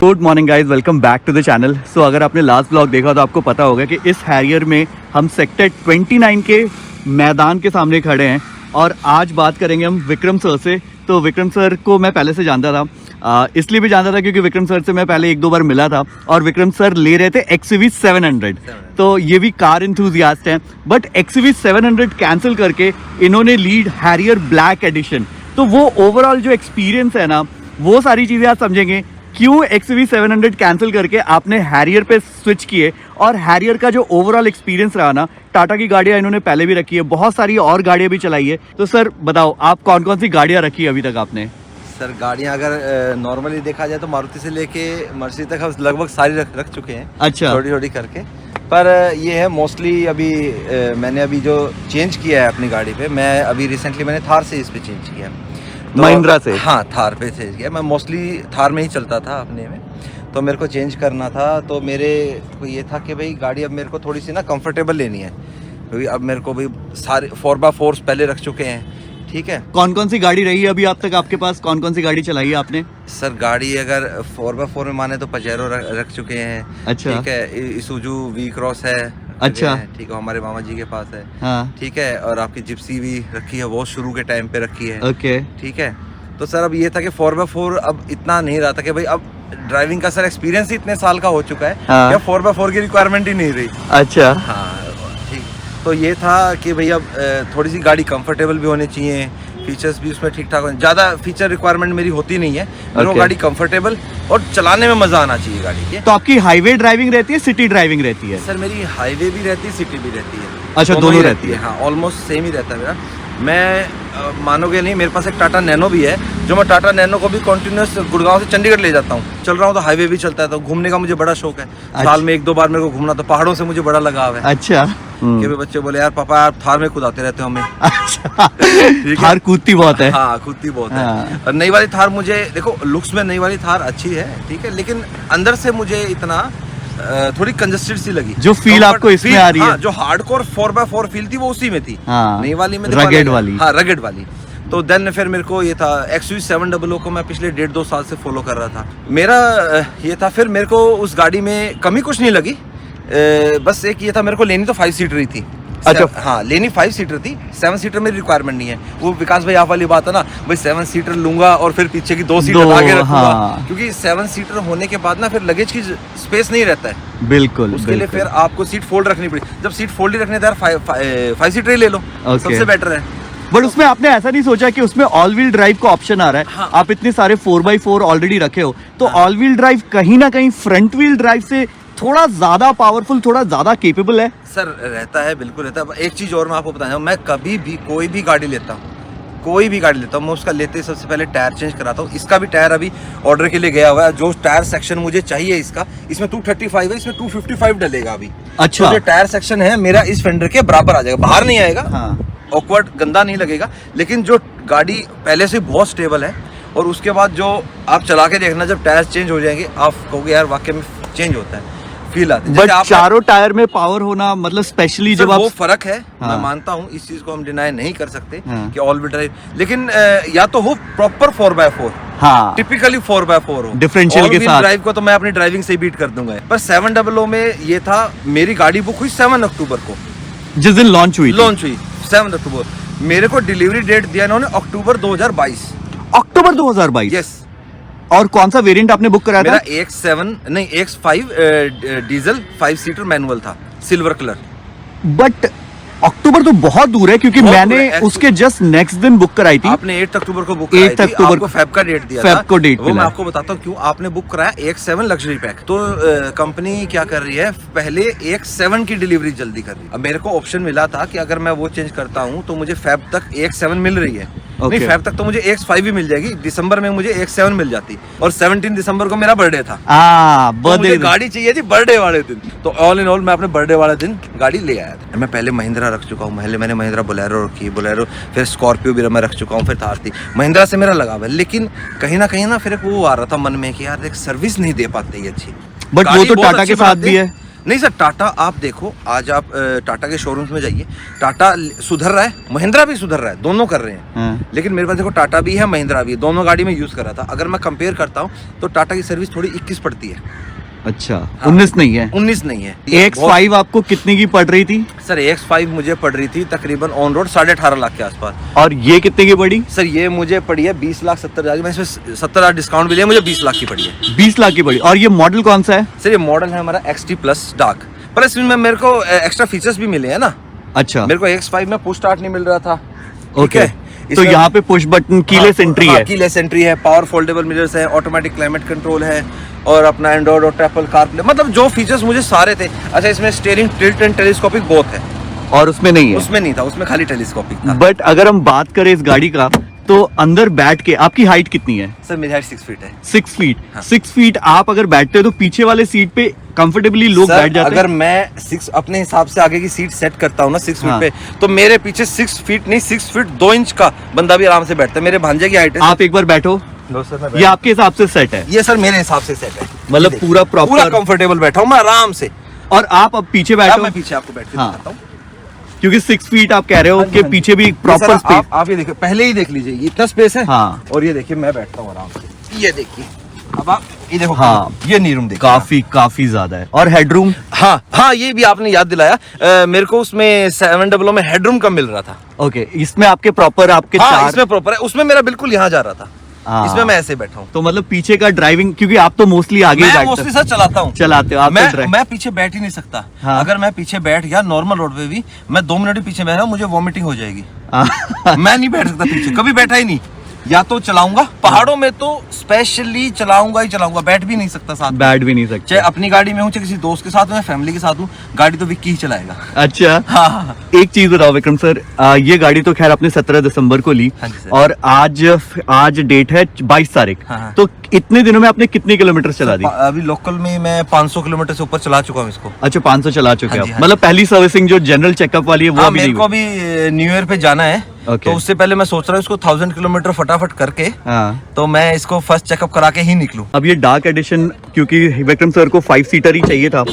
Good morning guys, welcome back to the channel. So अगर आपने last blog देखा तो आपको पता होगा कि इस हैरियर में हम सेक्टर 29 के मैदान के सामने खड़े हैं और आज बात करेंगे हम विक्रम सर से। तो विक्रम सर को मैं पहले से जानता था, इसलिए भी जानता था क्योंकि विक्रम सर से मैं पहले एक दो बार मिला था और विक्रम सर ले रहे थे XUV 700। तो ये भी कार इंथुजियास्ट हैं, बट XUV 700 कैंसिल करके इन्होंने लीड हैरियर ब्लैक एडिशन। तो वो ओवरऑल जो एक्सपीरियंस है ना, वो सारी चीज़ें आप समझेंगे क्यों XUV 700 कैंसिल करके आपने हैरियर पे स्विच किए और हैरियर का जो ओवरऑल एक्सपीरियंस रहा ना। टाटा की गाड़ियाँ इन्होंने पहले भी रखी है, बहुत सारी और गाड़ियाँ भी चलाई है। तो सर बताओ, आप कौन कौन सी गाड़ियाँ रखी है अभी तक आपने? सर गाड़ियाँ अगर नॉर्मली देखा जाए तो मारुति से लेके मर्सिडीज तक हम लगभग सारी रख चुके हैं। अच्छा, छोटी छोटी करके। पर ये है मोस्टली अभी मैंने अभी जो चेंज किया है अपनी गाड़ी पे, मैं अभी रिसेंटली मैंने थार से इस पे चेंज किया, तो महिंद्रा से। हाँ, थार पे चेंज किया। मैं मोस्टली थार में ही चलता था अपने में, तो मेरे को चेंज करना था। तो मेरे को ये था कि भाई गाड़ी अब मेरे को थोड़ी सी ना कंफर्टेबल लेनी है, क्योंकि अब मेरे को भाई सारे 4x4 पहले रख चुके हैं। ठीक है, कौन कौन सी गाड़ी रही है अभी आप तक आपके पास? कौन कौन सी गाड़ी चलाई है आपने? सर गाड़ी अगर 4x4 में माने तो पजेरो रख चुके हैं। अच्छा, ठीक है, इसूजू वी क्रॉस है। अच्छा, ठीक है, हमारे मामा जी के पास है। हाँ, ठीक है, और आपकी जिप्सी भी रखी है, वो शुरू के टाइम पे रखी है। ओके, ठीक है। तो सर अब ये था कि 4x4 अब इतना नहीं रहा था कि भाई अब ड्राइविंग का सर एक्सपीरियंस ही इतने साल का हो चुका है, हाँ, क्या 4x4 की रिक्वायरमेंट ही नहीं रही। अच्छा, हाँ ठीक। तो ये था कि भाई अब थोड़ी सी गाड़ी कंफर्टेबल भी होनी चाहिए, फीचर्स भी उसमें ठीक ठाक होने। ज़्यादा फीचर रिक्वायरमेंट मेरी होती नहीं है, मेरे को गाड़ी कंफर्टेबल और चलाने में मज़ा आना चाहिए गाड़ी के। तो आपकी हाईवे ड्राइविंग रहती है, सिटी ड्राइविंग रहती है? सर मेरी हाईवे भी रहती है, सिटी भी रहती है। अच्छा, दोनों रहती है? हाँ, ऑलमोस्ट सेम ही रहता है मेरा। मैं मानोगे नहीं, मेरे पास एक टाटा नैनो भी है, जो मैं टाटा नैनो को भी कंटिन्यूस गुड़गांव से चंडीगढ़ ले जाता हूँ। चल रहा हूँ तो हाईवे भी चलता है। तो घूमने का मुझे बड़ा शौक है। अच्छा। साल में 1-2 बार मेरे को घूमना, तो पहाड़ों से मुझे बड़ा लगाव है। अच्छा, कि बच्चे बोले यार पापा आप थार में कुदाते रहते हो हमें। अच्छा, थार कूदती बहुत है। हाँ, कूदती बहुत हाँ। है। और नई वाली थार मुझे देखो, लुक्स में नई वाली थार अच्छी है, ठीक है, लेकिन अंदर से मुझे इतना थोड़ी कंजस्टेड सी लगी। जो फील आपको इसमें आ रही है, हाँ, जो हार्डकोर 4x4 फील थी वो उसी में थी। हाँ, नई वाली में रगेड वाली। हाँ, रगेड वाली। तो देन फिर मेरे को ये था XUV 700 को मैं पिछले 1.5-2 साल से फॉलो कर रहा था। मेरा ये था, फिर मेरे को उस गाड़ी में कमी कुछ नहीं लगी, बस एक ये था, मेरे को लेनी तो 5 सीटर ही थी। अच्छा, हाँ, लेनी 5 सीटर थी, 7 सीटर मेरी रिक्वायरमेंट नहीं है। वो विकास भाई आप वाली बात है ना, भाई 7 सीटर लूंगा और फिर पीछे की 2 सीटर आगे रखूंगा। हाँ। क्योंकि 7 सीटर होने के बाद ना फिर लगेज की स्पेस नहीं रहता है। बिल्कुल, उसके लिए फिर आपको सीट फोल्ड रखनी पड़ी। जब सीट फोल्ड ही रखने तो यार 5 सीटर ही ले लो, सबसे बेटर है। बट उसमें आपने ऐसा नहीं सोचा कि उसमें ऑल व्हील ड्राइव का ऑप्शन आ रहा है? हाँ। आप इतने सारे 4x4 ऑलरेडी रखे हो, तो ऑल व्हील ड्राइव कहीं ना कहीं फ्रंट व्हील ड्राइव से थोड़ा ज्यादा पावरफुल, थोड़ा ज्यादा केपेबल है? सर रहता है, बिल्कुल रहता है। एक चीज और मैं आपको बताना, मैं कभी भी कोई भी गाड़ी लेता हूँ, मैं उसका लेते ही सबसे पहले टायर चेंज कराता हूँ। इसका भी टायर अभी ऑर्डर के लिए गया हुआ है। जो टायर सेक्शन मुझे चाहिए इसमें 235 है, इसमें 255 डलेगा अभी। अच्छा, तो जो टायर सेक्शन है मेरा इस फेंडर के बराबर आ जाएगा, बाहर नहीं आएगा। हाँ, ऑकवर्ड गंदा नहीं लगेगा। लेकिन जो गाड़ी पहले से बहुत स्टेबल है, और उसके बाद जो आप चला के देखना, जब टायर चेंज हो जाएंगे आप कहोगे यार वाकई में चेंज होता है, फील आती है। बट चारों टायर में पावर होना, मतलब स्पेशली जब आप, वो फर्क है। हाँ, मैं मानता हूँ, इस चीज को हम डिनाई नहीं कर सकते। हाँ, कि ऑल व्हील ड्राइव, लेकिन या तो हो प्रॉपर 4x4, हाँ, टिपिकली 4x4 हो डिफरेंशियल के साथ। ड्राइव को तो मैं अपनी ड्राइविंग से ही बीट कर दूंगा। पर 700 में ये था, मेरी गाड़ी बुक हुई 7 अक्टूबर को, जिस दिन लॉन्च हुई 7 अक्टूबर। मेरे को डिलीवरी डेट दिया इन्होंने अक्टूबर 2022। अक्टूबर 2022? यस। और कौन सा वेरिएंट आपने बुक कराया था? मेरा X5 डीजल 5 सीटर मैनुअल था, सिल्वर कलर। बट अक्टूबर तो बहुत दूर है, क्योंकि मैंने उसके जस्ट नेक्स्ट दिन बुक कराई थी। आपने 8 अक्टूबर को बुक कराई थी, आपको फेब का डेट दिया था। फेब को डेट वो मैं आपको बताता हूँ क्यों। आपने बुक कराया X7 लग्जरी पैक, तो कंपनी क्या कर रही है, पहले X7 की डिलीवरी जल्दी कर रही है। अब मेरे को ऑप्शन मिला था कि अगर मैं वो चेंज करता हूँ तो मुझे फेब तक X7 मिल रही है। नहीं, फेब तक तो मुझे X5 भी मिल जाएगी, दिसंबर में मुझे X7 मिल जाती। और 17 दिसंबर को मेरा बर्थडे था। बर्थडे गाड़ी चाहिए थी बर्थडे वाले दिन। तो ऑल इन ऑल मैं अपने बर्थडे वाले दिन गाड़ी ले आया था। मैं पहले महिंद्रा रख चुका हूँ, मैंने महिंद्रा बोलेरो रखी, बोलेरो, फिर स्कॉर्पियो भी मैं रख चुका हूँ, फिर थार थी। महिंद्रा से मेरा लगाव है, लेकिन कहीं ना फिर वो आ रहा था मन में कि यार एक सर्विस नहीं दे पाते अच्छी। बट वो तो टाटा के साथ भी है। नहीं सर, टाटा आप देखो, आज आप टाटा के शोरूम्स में जाइए, टाटा सुधर रहा है, महिंद्रा भी सुधर रहा है, दोनों कर रहे हैं। हाँ। लेकिन मेरे पास देखो टाटा भी है, महिंद्रा भी है, दोनों गाड़ी में यूज़ कर रहा था। अगर मैं कंपेयर करता हूँ तो टाटा की सर्विस थोड़ी 21 पड़ती है। अच्छा, हाँ। 19 नहीं है? 19 नहीं है। AX5 आपको कितने की पड़ रही थी? सर AX5 मुझे पड़ रही थी तकरीबन ऑन रोड 18.5 लाख के आसपास। और ये कितने की पड़ी? सर ये मुझे पड़ी है 20,70,000 मैं इसमें 70,000 डिस्काउंट भी लिया, मुझे 20 लाख की पड़ी है। 20 लाख की पड़ी। और ये मॉडल कौन सा है? सर ये मॉडल है हमारा XT प्लस डार्क, पर इसमें मेरे को एक्स्ट्रा फीचर्स भी मिले हैं ना। अच्छा, मेरे को AX5 में पुश स्टार्ट नहीं मिल रहा था। ओके, तो यहाँ पे पुश बटन कीलेस एंट्री है। कीलेस एंट्री है, पावर फोल्डेबल मिरर्स है, ऑटोमेटिक क्लाइमेट कंट्रोल है, और अपना एंड्रॉइड और एप्पल कारप्ले, मतलब जो फीचर्स मुझे सारे थे। अच्छा, इसमें steering tilt and telescopic both है। और उसमें नहीं है? उसमें नहीं था, उसमें खाली टेलीस्कोपिक था। बट अगर हम बात करें इस गाड़ी का, तो अंदर बैठ के आपकी हाइट कितनी है? सर मेरी हाइट 6 फीट है। 6 फीट। हाँ। 6 फीट आप अगर बैठते हो तो पीछे वाले सीट पे कंफर्टेबली लोग बैठ जाते हैं। अगर मैं 6 अपने हिसाब से आगे की सीट सेट करता हूँ ना 6 फीट हाँ। पे, तो मेरे पीछे 6 फीट नहीं 6 फीट 2 इंच का बंदा भी आराम से बैठता है। मेरे भांजे की हाइट है। आप एक बार बैठो, लो सर, मैं ये आपके हिसाब से सेट है? ये सर मेरे हिसाब से सेट है, मतलब पूरा पूरा प्रॉपर कंफर्टेबल बैठा हूँ मैं आराम से। और आप अब पीछे अब बैठो, मैं पीछे आपको बैठ के हाँ। दिखाता हूँ। क्योंकि 6 फीट आप कह रहे हो हाँ जी, कि हाँ जी। पीछे भी ये प्रॉपर सर, स्पेस। आप ये देखिए, पहले ही देख लीजिए, ये इतना स्पेस है। हाँ। और ये देखिए मैं बैठता हूँ आराम से, ये देखिए। अब आप ये देखो, हाँ। ये नी रूम देखिए, काफी ज्यादा है। और हेडरूम? हाँ हाँ, ये भी आपने याद दिलाया। मेरे को उसमें 700 में हेडरूम कम मिल रहा था। ओके, इसमें आपके प्रॉपर आपके हाँ, चार, इसमें प्रॉपर है, उसमें मेरा बिल्कुल यहाँ जा रहा था। हाँ। इसमें मैं ऐसे बैठा हूँ। तो मतलब पीछे का ड्राइविंग, क्योंकि आप तो मोस्टली आगे ही मैं बैठते मोस्टली सर चलाता हूँ, चलाते हो आप तो मैं पीछे बैठ ही नहीं सकता। हाँ। अगर मैं पीछे बैठ गया नॉर्मल रोड पे भी, मैं 2 मिनट भी पीछे बैठा मुझे वॉमिटिंग हो जाएगी। मैं नहीं बैठ सकता पीछे, कभी बैठा ही नहीं। या तो चलाऊंगा पहाड़ों में, तो स्पेशली चलाऊंगा ही चलाऊंगा, बैठ भी नहीं सकता साथ में। बैठ भी नहीं सकते। चाहे अपनी गाड़ी में हूँ, चाहे किसी दोस्त के साथ हूँ, फैमिली के साथ हूँ, गाड़ी तो विक्की ही चलाएगा। अच्छा, हाँ। एक चीज बताओ विक्रम सर, ये गाड़ी तो खैर आपने 17 दिसंबर को ली, हाँ जी सर। और आज डेट है 22 तारीख। हाँ। तो इतने दिनों में आपने कितने किलोमीटर चला दी? अभी लोकल में मैं 500 किलोमीटर से ऊपर चला चुका हूँ इसको। अच्छा, 500 चला चुके हाँ हैं जी, आप। हाँ मतलब पहली सर्विसिंग जो जनरल चेकअप वाली है वो हाँ, अभी मेरे नहीं को हुई? भी न्यू ईयर पे जाना है। Okay. तो उससे पहले मैं सोच रहा हूँ इसको 1000 किलोमीटर फटाफट करके, हाँ। तो मैं इसको फर्स्ट चेकअप करा के ही निकलूं। अब ये डार्क एडिशन, क्योंकि विक्रम सर को 5 सीटर ही चाहिए था,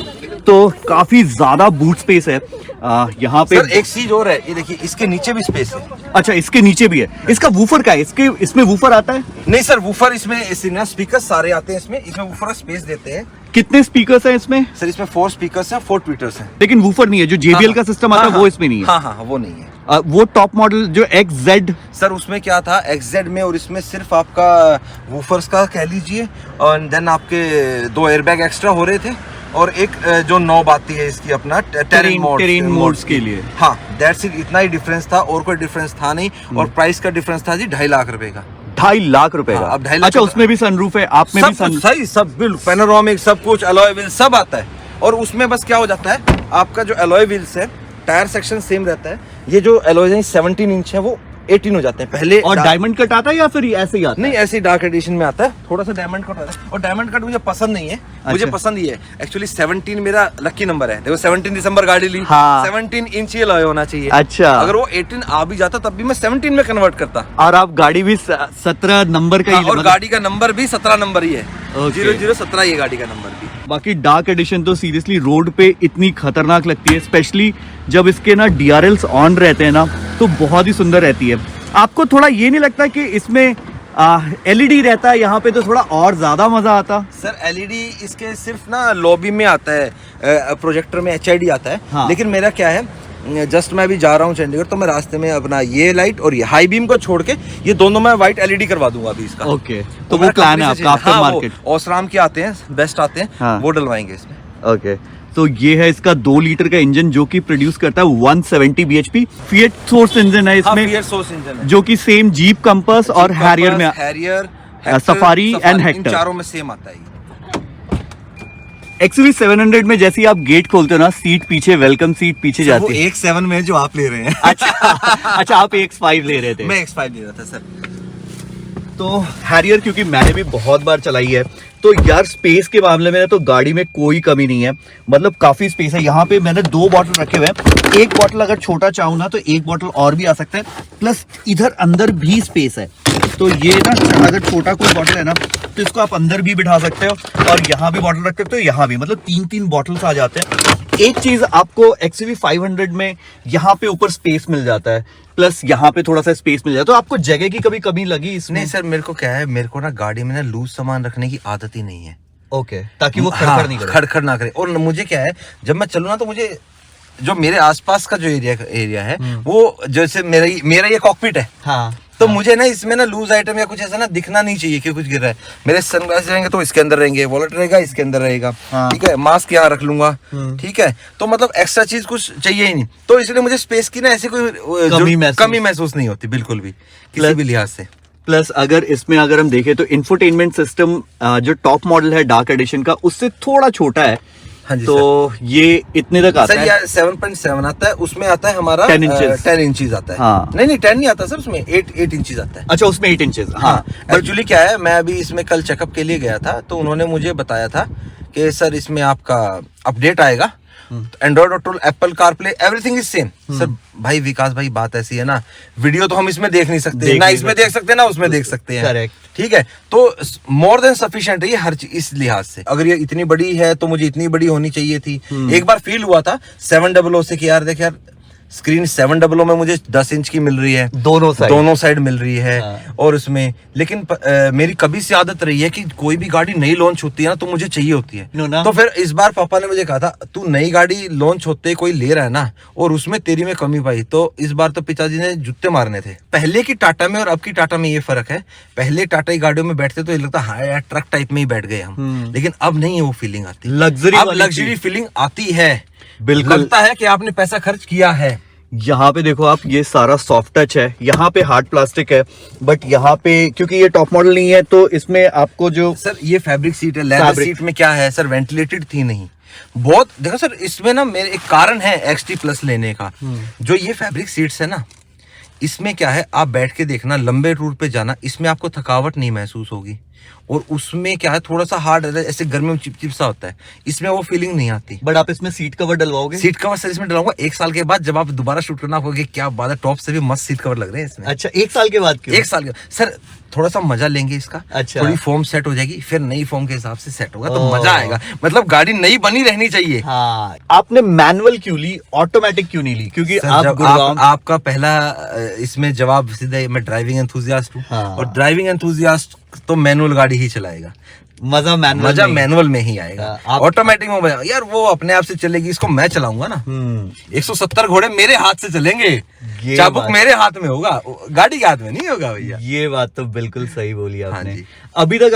तो काफी ज्यादा बूट स्पेस है यहाँ पे। सर एक चीज और है, ये देखिए इसके नीचे भी स्पेस है। अच्छा, इसके नीचे भी है। इसका वूफर का है? इसमें वूफर आता है? नहीं सर, वूफर इसमें स्पीकर सारे आते हैं इसमें वूफर स्पेस देते हैं। कितने स्पीकर्स हैं इसमें? सर इसमें 4 स्पीकर्स हैं, 4 ट्विटर्स हैं। लेकिन वूफर नहीं है, जो JBL का सिस्टम आता है वो इसमें नहीं है। हाँ हाँ, वो नहीं है। वो टॉप मॉडल जो XZ, सर उसमें क्या था, XZ में, और इसमें सिर्फ आपका वूफर्स का कह लीजिए, और देन आपके 2 एयरबैग एक्स्ट्रा हो रहे थे, और एक जो नॉब आती है इसकी अपना टेरेन मोड्स के लिए। हाँ, दैट्स इट, इतना ही डिफरेंस था, और कोई डिफरेंस था नहीं। और प्राइस का डिफरेंस था जी 2.5 लाख रुपए का। 2.5 लाख रुपए का? हाँ, अब 2.5 लाख अच्छा, उसमें भी सनरूफ है, आप में भी सब सही, सब बिल्कुल पैनोरामिक, सब कुछ अलॉय व्हील सब आता है। और उसमें बस क्या हो जाता है, आपका जो अलॉय व्हील्स है, टायर सेक्शन सेम रहता है। ये जो अलॉय 17 इंच है वो 18 हो जाते हैं पहले। और डायमंड कट आता है या फिर ऐसे ही आता है? नहीं, ऐसे ही डार्क एडिशन में आता है, थोड़ा सा डायमंड कट आता है। और डायमंड कट मुझे पसंद नहीं है। मुझे पसंद ये है एक्चुअली 17 मेरा लकी नंबर है। देखो 17 दिसंबर गाड़ी ली, हाँ। 17 इंच ही अलॉय होना चाहिए। अच्छा, अगर वो 18 आ भी जाता तब भी मैं 17 में कन्वर्ट करता। और आप गाड़ी भी 17 नंबर का हाँ, ही, और मतलब गाड़ी का नंबर भी 17 नंबर ही है। Okay. 0017 ये गाड़ी का नंबर भी। बाकी डार्क एडिशन तो सीरियसली रोड पे इतनी खतरनाक लगती है, स्पेशली जब इसके ना DRLs ऑन रहते हैं ना, तो बहुत ही सुंदर रहती है। आपको थोड़ा ये नहीं लगता कि इसमें LED रहता है यहाँ पे तो थोड़ा और ज्यादा मजा आता? सर LED इसके सिर्फ ना लॉबी में आता है, प्रोजेक्टर में HID आता है। हाँ। लेकिन मेरा क्या है, जस्ट मैं अभी जा रहा हूँ चंडीगढ़, तो मैं रास्ते में अपना ये लाइट और ये हाई बीम को छोड़ के ये दोनों मैं व्हाइट LED करवा दूंगा अभी इसका। ओके, तो वो प्लान है आपका आफ्टर मार्केट? ओसराम के आते हैं, बेस्ट आते हैं। हाँ। वो डलवाएंगे इसमें। ओके, तो ये है इसका 2 लीटर का इंजन जो कि प्रोड्यूस करता है 170 bhp। फिएट सोर्स इंजन है इसमें, Fiat Source इंजन है, जो कि सेम जीप कंपास और हैरियर में, हैरियर, सफारी एंड हेक्टर, इन चारों में सेम आता है। XUV 700 में जैसे ही आप गेट खोलते हो ना, सीट पीछे, वेलकम सीट पीछे वो जाती है। X7 में जो आप ले रहे हैं। अच्छा, आप X5 ले रहे थे? मैं X5 ले रहा था सर। तो हैरियर क्योंकि मैंने भी बहुत बार चलाई है, तो यार स्पेस के मामले में तो गाड़ी में कोई कमी नहीं है। मतलब काफी स्पेस है। यहाँ पे मैंने 2 बॉटल रखे हुए हैं। एक बॉटल अगर छोटा चाहूँ ना तो एक बॉटल और भी आ सकता है, प्लस इधर अंदर भी स्पेस है। तो ये ना अगर छोटा कोई बॉटल है ना तो इसको आप अंदर भी बिठा सकते हो और यहाँ भी बॉटल रख सकते हो, यहाँ भी, मतलब 3-3 बॉटल्स आ जाते हैं। एक चीज आपको XUV 500 में यहाँ पे ऊपर स्पेस मिल जाता है, प्लस यहाँ पे थोड़ा सा स्पेस मिल जाता है, तो आपको जगह की कभी कमी लगी इसमें? नहीं सर, मेरे को क्या है, मेरे को ना गाड़ी में ना लूज सामान रखने की आदत ही नहीं है। ओके, ताकि वो खड़खड़ नहीं करे। खड़खड़ ना करे। और मुझे क्या है, जब मैं चलूँ ना तो मुझे जो मेरे आसपास का जो एरिया है वो, जैसे मेरा ये कॉकपिट है, हाँ, तो मुझे ना इसमें ना लूज आइटम या कुछ ऐसा ना दिखना नहीं चाहिए कि कुछ गिर रहा है। मेरे सनग्लासेस रहेंगे तो इसके अंदर रहेंगे, वॉलेट रहेगा इसके अंदर रहेगा, हाँ। ठीक है, मास्क यहाँ रख लूंगा, ठीक है, तो मतलब एक्स्ट्रा चीज कुछ चाहिए ही नहीं। तो इसलिए मुझे स्पेस की ना ऐसी कोई कमी महसूस नहीं होती बिल्कुल भी, किसी भी लिहाज से। प्लस अगर हम देखें तो इंफोटेनमेंट सिस्टम जो टॉप मॉडल है डार्क एडिशन का, उससे थोड़ा छोटा है। हाँ जी, तो ये इतने तक आता है। 7.7 आता है, उसमें आता है हमारा 10 इंचेस आता है। हाँ। नहीं 10 नहीं आता सर, उसमें 8 इंचेस आता है। अच्छा, उसमें 8 इंचेस। हाँ, एक्चुअली क्या है, मैं अभी इसमें कल चेकअप के लिए गया था, तो उन्होंने मुझे बताया था कि सर इसमें आपका अपडेट आएगा, Android auto, Apple CarPlay, everything is same. Sir भाई विकास भाई, बात ऐसी है ना, वीडियो तो हम इसमें देख नहीं सकते, ना इसमें देख सकते ना उसमें देख सकते हैं। करेक्ट, ठीक है, तो मोर देन सफिशिएंट है ये हर चीज इस लिहाज से। अगर ये इतनी बड़ी है तो मुझे इतनी बड़ी होनी चाहिए थी। एक बार फील हुआ था 700 से कि यार देख यार, स्क्रीन 700 में मुझे 10 इंच की मिल रही है, दोनों साइड मिल रही है। हाँ। और उसमें लेकिन मेरी कभी से आदत रही है कि कोई भी गाड़ी नई लॉन्च होती है ना तो मुझे चाहिए होती है। तो फिर इस बार पापा ने मुझे कहा था, तू नई गाड़ी लॉन्च होते कोई ले रहा है ना, और उसमें तेरी में कमी पाई, तो इस बार तो पिताजी ने जूते मारने थे। पहले की टाटा में और अब की टाटा में ये फर्क है, पहले टाटा की गाड़ियों में बैठते तो ये लगता हाँ यार ट्रक टाइप में ही बैठ गए हम, लेकिन अब नहीं है वो फीलिंग आती, लग्जरी फीलिंग आती है। बिल्कुल लगता है कि आपने पैसा खर्च किया है। यहाँ पे देखो आप, ये सारा सॉफ्ट टच है, यहाँ पे हार्ड प्लास्टिक है, बट यहाँ पे क्योंकि ये टॉप मॉडल नहीं है तो इसमें आपको जो सर ये फैब्रिक सीट है, लेदर सीट में क्या है सर, वेंटिलेटेड थी नहीं बहुत। देखो सर, इसमें ना मेरे एक कारण है XT प्लस लेने का, जो ये फैब्रिक सीट्स है ना, इसमें क्या है, आप बैठ के देखना, लंबे रूट पे जाना, इसमें आपको थकावट नहीं महसूस होगी। और उसमें क्या है, थोड़ा सा हार्ड ऐसे गर्मी में चिपचिप सा होता है, इसमें वो फीलिंग नहीं आती। बट आप इसमें सीट कवर डलवाओगे? सीट कवर सर इसमें डलवाऊंगा 1 साल के बाद, जब आप दोबारा शूट करना, आपको क्या बात है, टॉप से भी मस्त सीट कवर लग रहे हैं इसमें। अच्छा, 1 साल के बाद क्यों? 1 साल के सर थोड़ा सा मजा लेंगे इसका। अच्छा, थोड़ी फॉर्म सेट हो जाएगी, फिर नई फॉर्म के हिसाब से सेट होगा तो मजा आएगा। मतलब गाड़ी नई बनी रहनी चाहिए। हाँ, आपने मैनुअल क्यों ली, ऑटोमेटिक क्यों नहीं ली? क्योंकि आपका पहला इसमें जवाब सीधा, मैं ड्राइविंग एंथुसियास्ट हूँ। हाँ। और ड्राइविंग एंथुसियास्ट तो मैनुअल गाड़ी ही चलाएगा, मजा मैनुअल में ही आएगा। ऑटोमेटिक में यार वो अपने आप से चलेगी, इसको मैं चलाऊंगा ना, 170 घोड़े मेरे हाथ से चलेंगे, चाबुक मेरे हाथ में होगा, गाड़ी के हाथ में नहीं होगा भैया। ये बात तो बिल्कुल सही बोली आपने। हाँ, अभी तक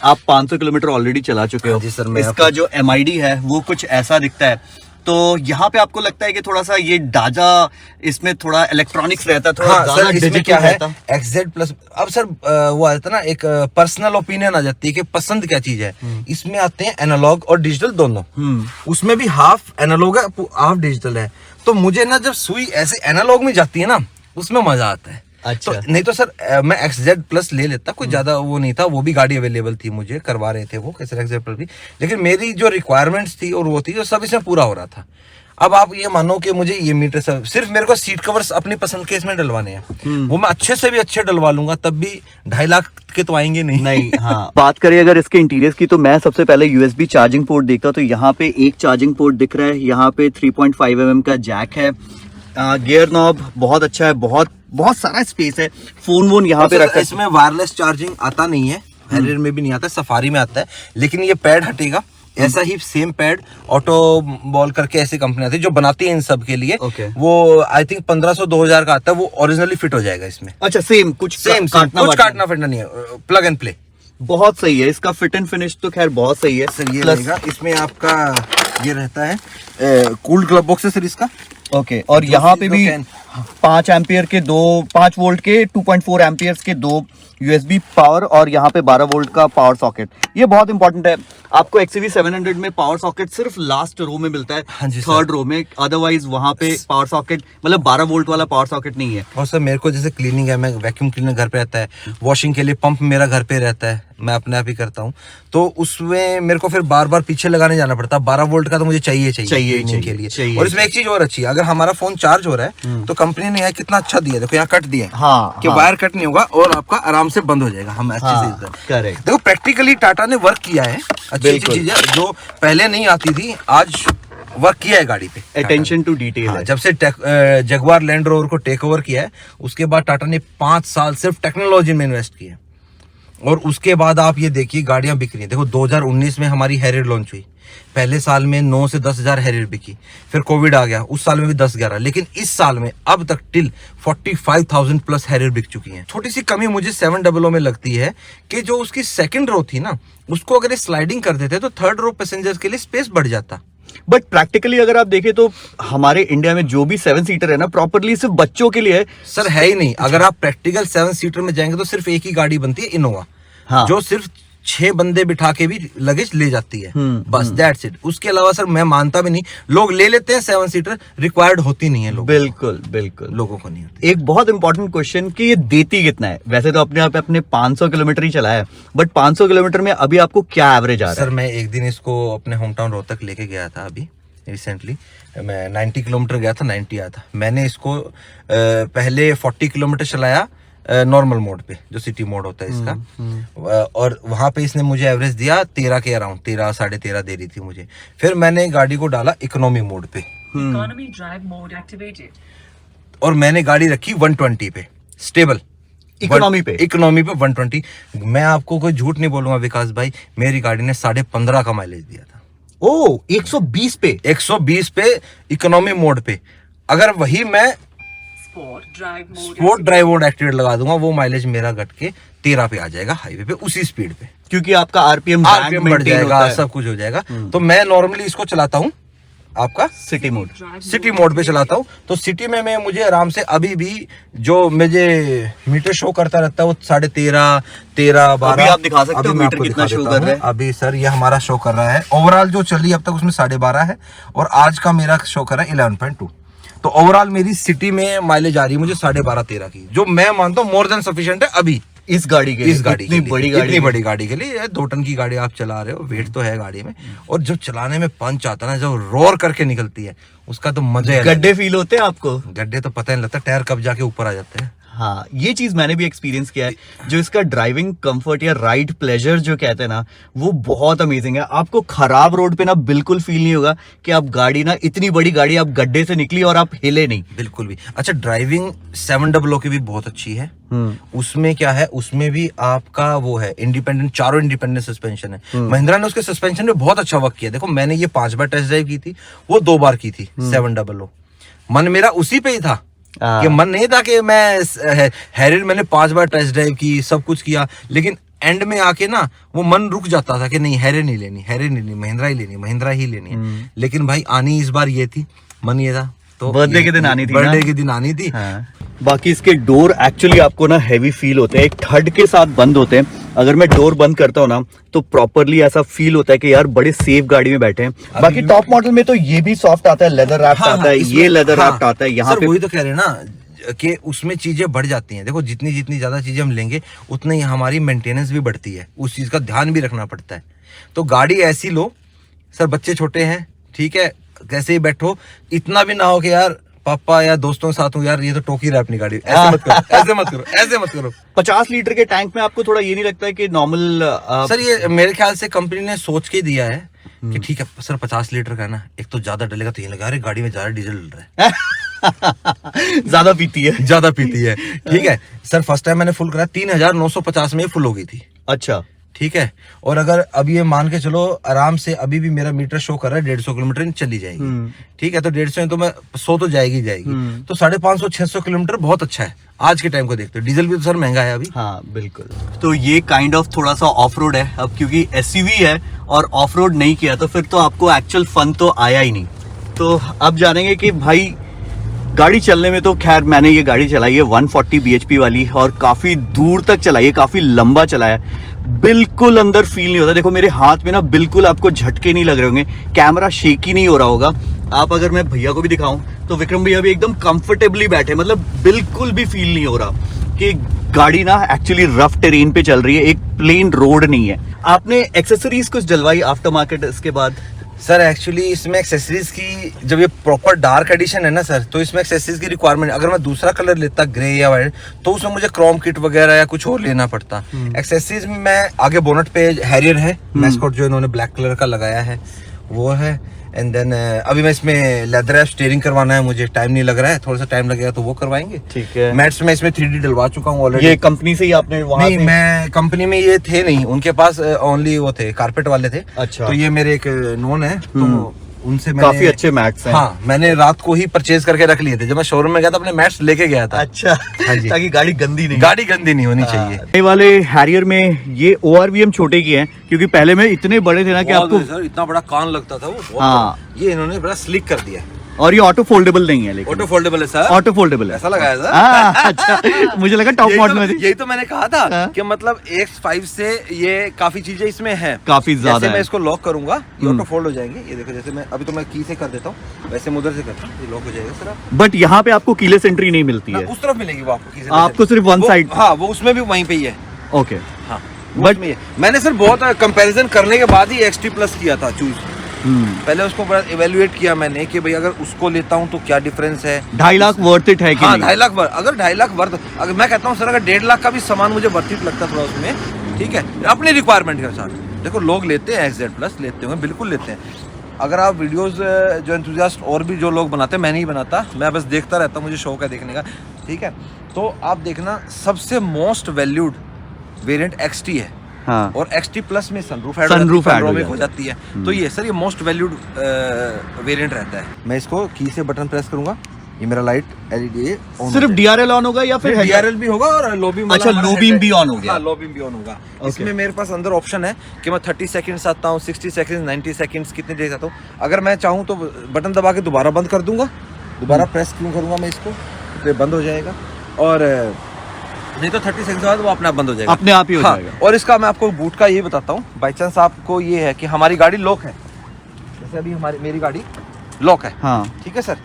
आप 500 किलोमीटर ऑलरेडी चला चुके हो। जी सर, इसका जो MID है वो कुछ ऐसा दिखता है, तो यहाँ पे आपको लगता है कि थोड़ा सा ये डाजा, इसमें थोड़ा इलेक्ट्रॉनिक्स रहता है, थोड़ा हाँ, सर इसमें क्या है, XZ प्लस। अब सर वो आता है ना, एक पर्सनल ओपिनियन आ जाती है कि पसंद क्या चीज है। इसमें आते हैं एनालॉग और डिजिटल दोनों, उसमें भी हाफ एनालॉग है हाफ डिजिटल है। तो मुझे ना जब सुई ऐसे एनालॉग में जाती है ना, उसमें मजा आता है। अच्छा। तो नहीं तो सर मैं XZ प्लस ले लेता, कोई ज्यादा वो नहीं था, वो भी गाड़ी अवेलेबल थी, मुझे करवा रहे थे वो कैसे XZ प्लस भी, लेकिन मेरी जो रिक्वायरमेंट्स थी और वो थी, जो सब इसमें पूरा हो रहा था। अब आप ये मानो कि मुझे ये मीटर सब, सिर्फ मेरे को सीट कवर्स अपनी पसंद के इसमें डलवाने हैं, वो मैं अच्छे से भी अच्छे डलवा लूंगा, तब भी 2.5 लाख के तो आएंगे नहीं। हाँ। बात करें अगर इसके इंटीरियर की, तो मैं सबसे पहले USB चार्जिंग पोर्ट देखता, तो यहाँ पे एक चार्जिंग पोर्ट दिख रहा है, यहाँ पे 3.5 mm का जैक है, गियर नॉब बहुत अच्छा है, बहुत सारा स्पेस है, फोन यहाँ पे रखा है। इसमें वायरलेस चार्जिंग आता नहीं है, हैरियर में भी नहीं आता, सफारी में आता है, लेकिन ये पैड हटेगा। ऐसा ही सेम पैड ऑटो बॉल करके ऐसी कंपनी आती है जो बनाती है इन सब के लिए। वो आई थिंक 1500-2000 का आता है, वो ओरिजिनली फिट हो जाएगा इसमें। अच्छा, सेम कुछ काटना फिटना नहीं है, प्लग एंड प्ले। बहुत सही है इसका फिट एंड फिनिश तो खैर बहुत सही है सर। ये रहेगा, इसमें आपका ये रहता है कूल्ड ग्लव बॉक्स है सर इसका। ओके, और यहाँ पे भी 5 एम्पियर के 5 वोल्ट के 2.4 एम्पियर्स के 2 USB पावर, और यहाँ पे 12 वोल्ट का पावर सॉकेट। ये बहुत इंपॉर्टेंट है। आपको XUV 700 में पावर सॉकेट सिर्फ लास्ट रो में मिलता है, हाँ जी, 3rd रो में, अदरवाइज वहाँ पे पावर सॉकेट, मतलब 12 वोल्ट वाला पावर सॉकेट नहीं है। और सर मेरे को जैसे क्लीनिंग है, मैं वैक्यूम क्लीनर घर पे रहता है, वॉशिंग के लिए पंप मेरा घर पे रहता है, मैं अपने आप ही करता हूँ, तो उसमें मेरे को फिर बार बार पीछे लगाने जाना पड़ता है। 12 वोल्ट का तो मुझे चाहिए के लिए। और इसमें एक चीज और अच्छी है, अगर हमारा फोन चार्ज हो रहा है तो कंपनी ने कितना अच्छा दिया, देखो यहाँ कट दिया कि वायर कट नहीं होगा और आपका आराम से बंद हो जाएगा, हम ऐसे हाँ, से करेक्ट। देखो प्रैक्टिकली टाटा ने वर्क किया है, अच्छी चीज है जो पहले नहीं आती थी, आज वर्क किया है गाड़ी पे। Attention to detail. हाँ, जब से जगुआर लैंड रोवर को टेक ओवर किया है उसके बाद टाटा ने 5 साल सिर्फ टेक्नोलॉजी में इन्वेस्ट किया, और उसके बाद आप ये देखिए गाड़ियां बिक रही हैं। देखो 2019 में हमारी हैरियर लॉन्च हुई, पहले साल में 9 से 10 हजार हैरियर बिकी, फिर कोविड आ गया, उस साल में भी 10-11, लेकिन इस साल में अब तक टिल 45,000 प्लस हैरियर बिक चुकी हैं। छोटी सी कमी मुझे 700 में लगती है कि जो उसकी सेकंड रो थी ना, उसको अगर स्लाइडिंग कर देते तो थर्ड रो पैसेंजर्स के लिए स्पेस बढ़ जाता। बट प्रैक्टिकली अगर आप देखें तो हमारे इंडिया में जो भी 7 सीटर है ना, प्रॉपरली सिर्फ बच्चों के लिए है। सर है ही नहीं, अगर आप प्रैक्टिकल 7 सीटर में जाएंगे तो सिर्फ एक ही गाड़ी बनती है इनोवा, हाँ। जो सिर्फ 6 बंदे बिठा के भी लगेज ले जाती है, बस दैट्स इट। उसके अलावा सर मैं मानता भी नहीं, लोग ले लेते हैं 7 सीटर, रिक्वायर्ड होती नहीं है लोगों बिल्कुल बिल्कुल, लोगों को नहीं होती। एक बहुत इंपॉर्टेंट क्वेश्चन कि ये देती कितना है? वैसे तो अपने आप अपने 500 किलोमीटर ही चलाया है, बट 500 किलोमीटर में अभी आपको क्या एवरेज आ रहा है? सर मैं एक दिन इसको अपने होम टाउन रोहतक लेके गया था, अभी रिसेंटली मैं 90 किलोमीटर गया था, 90 आया था। मैंने इसको पहले 40 किलोमीटर चलाया नॉर्मल मोड पे, जो सिटी मोड होता है इसका, और वहां पे इसने मुझे एवरेज दिया 13 के अराउंड, 13 साढ़े 13 दे रही थी मुझे। फिर मैंने गाड़ी को डाला इकोनॉमी मोड पे, इकोनॉमी ड्राइव मोड एक्टिवेटेड, और मैंने गाड़ी रखी 120 पे स्टेबल, इकोनॉमी पे 120। मैं आपको कोई झूठ नहीं बोलूंगा विकास भाई, मेरी गाड़ी ने 15.5 का माइलेज दिया था। ओ 120 पे, 120 पे इकोनॉमी मोड पे। अगर वही मैं स्पोर्ट ड्राइव मोड एक्टिवेट लगा दूंगा, वो माइलेज मेरा घट के 13 पे आ जाएगा हाईवे पे उसी स्पीड पे, क्योंकि आपका आरपीएम बढ़ जाएगा, सब कुछ हो जाएगा। तो मैं नॉर्मली इसको चलाता हूँ आपका सिटी मोड, सिटी मोड पे चलाता हूँ। तो सिटी में मैं मुझे आराम से अभी भी जो मुझे मीटर शो करता रहता है वो 13.5, 13, 12। अभी आप दिखा सकते हो मीटर कितना शो कर रहा है? अभी सर ये हमारा शो कर रहा है, ओवरऑल जो चली अब तक उसमें 12.5 है, और आज का मेरा शो कर रहा है 11.2। तो ओवरऑल मेरी सिटी में माइलेज आ रही है मुझे 12.5-13 की, जो मैं मानता हूँ मोर देन सफिशिएंट है अभी इस गाड़ी के, इस गाड़ी इतनी बड़ी गाड़ी, इतनी बड़ी गाड़ी के लिए। 2 टन की गाड़ी आप चला रहे हो, वेट तो है गाड़ी में, और जब चलाने में पंच आता है ना, जब रोर करके निकलती है, उसका तो मजा है। गड्ढे फील होते हैं आपको? गड्ढे तो पता नहीं लगता, टायर कब जाके ऊपर आ जाते हैं। हाँ, ये चीज मैंने भी एक्सपीरियंस किया है। जो इसका ड्राइविंग कंफर्ट या राइड प्लेजर जो कहते हैं ना, वो बहुत अमेजिंग है। आपको खराब रोड पे ना बिल्कुल फील नहीं होगा कि आप गाड़ी ना, इतनी बड़ी गाड़ी आप गड्ढे से निकली और आप हिले नहीं, बिल्कुल भी। अच्छा, ड्राइविंग 700 की भी बहुत अच्छी है। उसमें क्या है, उसमें भी आपका वो है इंडिपेंडेंट, चारों इंडिपेंडेंट सस्पेंशन है। महिंद्रा ने उसके सस्पेंशन में बहुत अच्छा वर्क किया। देखो मैंने ये 5 बार टेस्ट ड्राइव की थी, वो 2 बार की थी 700। मन मेरा उसी पे ही था कि मन नहीं था कि मैं हैरियर मैंने 5 बार टेस्ट ड्राइव की, सब कुछ किया, लेकिन एंड में आके ना वो मन रुक जाता था कि नहीं हैरियर नहीं लेनी, हैरियर नहीं लेनी, महिंद्रा ही लेनी, महिंद्रा ही लेनी है। लेकिन भाई आनी इस बार ये थी, मन ये था, तो बर्थडे के दिन आनी थी, बर्थडे के दिन आनी थी। हाँ। बाकी इसके डोर एक्चुअली आपको ना हैवी फील होते हैं, एक थड के साथ बंद होते हैं। अगर मैं डोर बंद करता हूँ ना तो प्रॉपरली ऐसा फील होता है कि यार बड़े सेफ गाड़ी में बैठे हैं। बाकी टॉप मॉडल में तो ये भी सॉफ्ट आता है, लेदर रैप्ड आता है, ये लेदर रैप्ड आता है। यहाँ पे वही तो कह रहे हैं ना कि उसमें चीजें बढ़ जाती हैं। देखो जितनी जितनी ज्यादा चीजें हम लेंगे उतनी ही हमारी मेंटेनेंस भी बढ़ती है, उस चीज का ध्यान भी रखना पड़ता है। तो गाड़ी ऐसी लो सर, बच्चे छोटे हैं ठीक है, कैसे ही बैठो, इतना भी ना हो कि यार पापा या दोस्तों के साथ हूँ यार ये तो टोकी रहा अपनी गाड़ी, ऐसे मत करो, ऐसे मत करो, ऐसे मत करो। 50 लीटर के टैंक में आपको थोड़ा ये नहीं लगता है कि नॉर्मल? सर ये मेरे ख्याल से कंपनी ने सोच के दिया है कि ठीक है सर 50 लीटर का है ना, एक तो ज्यादा डलेगा तो ये लगा रहे गाड़ी में ज्यादा डीजल डल रहा है। ज्यादा पीती है, ज्यादा पीती है, ठीक है सर। फर्स्ट टाइम मैंने फुल करा 3950 में फुल हो गई थी। अच्छा ठीक है, और अगर अब ये मान के चलो आराम से अभी भी मेरा मीटर शो कर रहा है 150 किलोमीटर चली जाएगी, ठीक है, तो 150 तो मैं 100 तो जाएगी तो 550-600 किलोमीटर बहुत अच्छा है आज के टाइम को देखते हो। डीजल भी तो सर महंगा है अभी। हाँ बिल्कुल। तो ये काइंड ऑफ थोड़ा सा ऑफ रोड है अब, क्योंकि एसयूवी है और ऑफ रोड नहीं किया तो फिर तो आपको एक्चुअल फन तो आया ही नहीं। तो अब जानेंगे कि भाई गाड़ी चलने में, तो खैर मैंने ये गाड़ी चलाई है 140 bhp वाली, और काफी दूर तक चलाई है, काफी लंबा चलाया, बिल्कुल अंदर फील नहीं होता। देखो मेरे हाथ में ना बिल्कुल आपको झटके नहीं लग रहे होंगे, कैमरा शेकी नहीं हो रहा होगा। आप अगर मैं भैया को भी दिखाऊं तो विक्रम भैया भी एकदम कंफर्टेबली बैठे, मतलब बिल्कुल भी फील नहीं हो रहा कि गाड़ी ना एक्चुअली रफ टेरेन पे चल रही है, एक प्लेन रोड नहीं है। आपने एक्सेसरीज कुछ डलवाई आफ्टर मार्केट इसके बाद? सर एक्चुअली इसमें एक्सेसरीज की, जब ये प्रॉपर डार्क एडिशन है ना सर, तो इसमें एक्सेसरीज की रिक्वायरमेंट, अगर मैं दूसरा कलर लेता ग्रे या वाइट, तो उसमें मुझे क्रोम किट वगैरह या कुछ और लेना पड़ता। एक्सेसरीज में मैं आगे बोनट पे हैरियर है, मैस्कॉट जो इन्होंने ब्लैक कलर का लगाया है वो है। एंड देन अभी मैं इसमें लेदर है, स्टीयरिंग करवाना है, मुझे टाइम नहीं लग रहा है, थोड़ा सा टाइम लगेगा तो वो करवाएंगे। ठीक है। मैट्स में इसमें 3D डलवा चुका हूँ ऑलरेडी। ये कंपनी से ही आपने वहाँ नहीं, मैं कंपनी में ये थे नहीं, उनके पास ओनली वो थे, कारपेट वाले थे। अच्छा। तो ये मेरे एक नोन है, तो उनसे मैंने काफी अच्छे मैट्स हैं। हाँ, मैंने रात को ही परचेज करके रख लिए थे। जब मैं शोरूम में गया था अपने मैट्स लेके गया था। अच्छा। हाँ जी। ताकि गाड़ी गंदी नहीं, गाड़ी गंदी नहीं होनी चाहिए। ये वाले हैरियर में ये ORVM छोटे की हैं, क्योंकि पहले में इतने बड़े थे ना कि आपको, सर इतना बड़ा कान लगता था वो, बहुत हाँ। बड़ा। ये इन्होंने बड़ा स्लिक कर दिया है। और ये ऑटो फोल्डेबल नहीं है, लेकिन ऑटो फोल्डेबल है सर। ऑटो फोल्डेबल है, ऐसा लगाया सर। अच्छा, मुझे लगा टॉप मॉडल में थी। यही तो मैंने कहा था हाँ। कि मतलब X5 से ये काफी चीजें इसमें हैं, काफी ज्यादा जैसे है। मैं इसको लॉक करूंगा ये ऑटो फोल्ड हो जाएंगे। ये देखो, जैसे मैं अभी तो मैं की से कर देता हूँ, वैसे मैं उधर से करता हूँ, ये लॉक हो जाएगा सर। आप बट यहाँ पे आपको कीलेस एंट्री नहीं मिलती है, उस तरफ मिलेगी वो आपको की से। आपको सिर्फ वन वो- साइड। हाँ, वो उसमें भी वहीं पे ही है। ओके। हाँ, But- बट मैंने सर बहुत कंपैरिजन करने के बाद ही XT प्लस किया था चूज। पहले उसको बड़ा इवेल्युएट किया मैंने कि भाई अगर उसको लेता हूँ तो क्या डिफरेंस है। 2.5 लाख वर्थ इट है कि हाँ, नहीं? 2.5 लाख वर्थ, अगर 2.5 लाख वर्थ, अगर मैं कहता हूँ सर अगर 1.5 लाख का भी सामान मुझे वर्थ इट लगता थोड़ा उसमें, ठीक है, अपनी रिक्वायरमेंट के साथ। देखो लोग लेते हैं XZ प्लस, लेते होंगे, बिल्कुल लेते हैं। अगर आप वीडियोस जो एंथुसियास्ट और भी जो लोग बनाते हैं, मैं नहीं बनाता, मैं बस देखता रहता हूँ, मुझे शौक है देखने का, ठीक है। तो आप देखना सबसे मोस्ट वैल्यूड वेरिएंट XT है। हाँ। और XT प्लस में सनरूफ Sunroof add हो हो जाती है। तो ये सर ये मोस्ट वैल्यूड वेरिएंट रहता है। मैं इसको की से बटन प्रेस करूंगा, ये मेरा लाइट LED सिर्फ DRL ऑन होगा या फिर DRL भी होगा और लो बीम। अच्छा, लो बीम भी ऑन हो गया। हाँ, लो बीम भी ऑन होगा। इसमें मेरे पास अंदर ऑप्शन है कि मैं 30 सेकंड्स आता हूँ, 60 सेकंड्स, 90 सेकंड्स, कितने देर आता हूँ। अगर मैं चाहूँ तो बटन दबा के दोबारा बंद कर दूंगा, दोबारा प्रेस क्यों करूंगा मैं इसको, तो ये बंद हो जाएगा। और नहीं तो 30 सेकंड बाद वो अपने आप बंद हो जाएगा, अपने आप ही हो हाँ, जाएगा। और इसका मैं आपको बूट का ये बताता हूँ, बाई चांस आपको ये है कि हमारी गाड़ी लॉक है, जैसे अभी मेरी गाड़ी लॉक है, हाँ। ठीक है सर,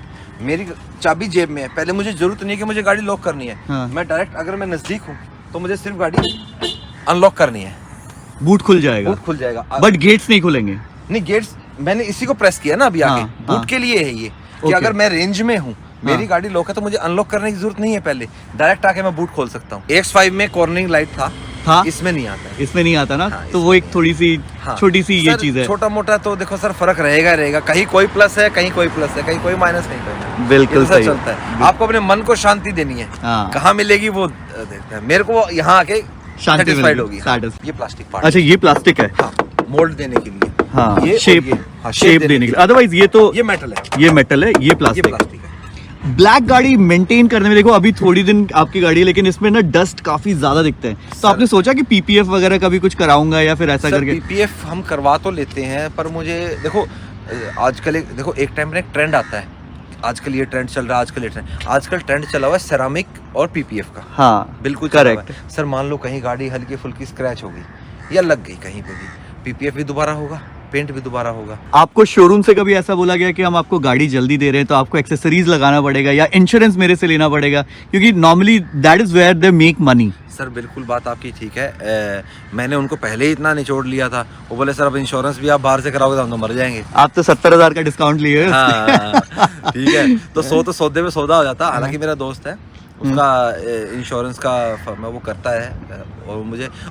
मेरी चाबी जेब में है, पहले मुझे जरूरत नहीं है कि मुझे गाड़ी लॉक करनी है। हाँ। मैं डायरेक्ट अगर मैं नजदीक हूँ तो मुझे सिर्फ गाड़ी अनलॉक करनी है, बूट खुल जाएगा, बूट खुल जाएगा। बट गेट्स नहीं खुलेंगे। नहीं, गेट्स मैंने इसी को प्रेस किया ना अभी आगे, हाँ, बूट हाँ। के लिए है ये कि ओके। अगर मैं रेंज में हूँ, मेरी हाँ। गाड़ी लॉक है, तो मुझे अनलॉक करने की जरूरत नहीं है, पहले डायरेक्ट आके मैं बूट खोल सकता हूँ। X5 में कॉर्नरिंग लाइट था, इसमें नहीं आता है। इसमें नहीं आता ना, हाँ, तो वो एक थोड़ी सी हाँ। छोटी सी ये सर, चीज है। छोटा मोटा तो देखो सर फर्क रहेगा रहेगा, कहीं कोई प्लस है, कहीं कोई प्लस है, कहीं कोई माइनस नहीं करना। बिल्कुल ये तो सर सही। चलता है। आपको अपने मन को शांति देनी है, हाँ। कहाँ मिलेगी वो देखते हैं। मेरे को यहाँ आके शांति सेटिस्फाइड मिलेगी, होगी। हाँ, satisfied। ये प्लास्टिक पार्ट, अच्छा, ये प्लास्टिक है। हाँ, मोल्ड देने के लिए। हाँ, ये और शेप, ये, हाँ, शेप देने के लिए। अदरवाइज ये तो ये मेटल है, ये मेटल है, ये ये प्लास्टिक। प्लास्टिक है। ब्लैक गाड़ी मेंटेन करने में, देखो अभी थोड़ी दिन आपकी गाड़ी है, लेकिन इसमें ना डस्ट काफी ज्यादा दिखते हैं, तो सर- आपने सोचा कि PPF वगैरह का भी कुछ कराऊंगा या फिर ऐसा सर करके? PPF हम करवा तो लेते हैं, पर मुझे देखो आजकल एक टाइम में एक ट्रेंड आता है, आजकल ये ट्रेंड चल रहा है, आजकल ट्रेंड चला हुआ है सेरामिक और PPF का। हाँ, बिल्कुल चला हुआ करेक्ट। है। सर मान लो कहीं गाड़ी हल्की फुल्की स्क्रैच हो गई या लग गई कहीं पे भी, PPF भी दोबारा होगा, पेंट भी दोबारा होगा। आपको शोरूम से कभी ऐसा बोला गया कि हम आपको गाड़ी जल्दी दे रहे हैं तो आपको एक्सेसरीज लगाना पड़ेगा या इंश्योरेंस मेरे से लेना पड़ेगा, क्योंकि normally that is where they make money? Sir बिल्कुल बात आपकी ठीक है। मैंने उनको पहले ही इतना निचोड़ लिया था, वो बोले सर अब इंश्योरेंस भी आप बाहर से कराओगे तो हम तो मर जाएंगे। आप तो 70,000 का डिस्काउंट लिए हैं। हाँ, ठीक है, तो तो सौदे में सौदा हो जाता। हालांकि मेरा दोस्त है, उसका इंश्योरेंस का फर्म है, वो करता है।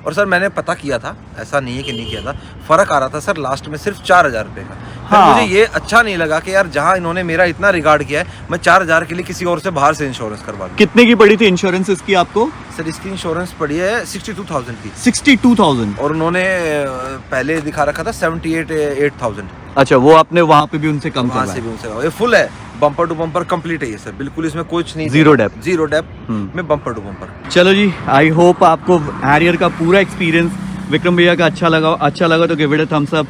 और सर मैंने पता किया था, ऐसा नहीं है कि नहीं किया था, फर्क आ रहा था सर लास्ट में सिर्फ 4,000 रुपये का। फिर हाँ। मुझे ये अच्छा नहीं लगा कि यार जहाँ इन्होंने मेरा इतना रिगार्ड किया है, मैं 4,000 के लिए किसी और से बाहर से इंश्योरेंस करवा लूं। कितने की पड़ी थी इंश्योरेंस इसकी आपको? सर इसकी इंश्योरेंस पड़ी है 62,000 की, 62,000। और उन्होंने पहले दिखा रखा था 78,000। अच्छा, वो आपने वहाँ पे भी उनसे कम वहाँ से करवाया? भी उनसे, ये फुल है, बम्पर टू बम्पर कंप्लीट है ये सर, बिल्कुल इसमें कुछ नहीं, Zero depth। जीरो डेप्थ में बम्पर टू बम्पर। चलो जी, आई होप आपको हैरियर का पूरा एक्सपीरियंस विक्रम भैया का अच्छा लगा तो give it a thumbs up.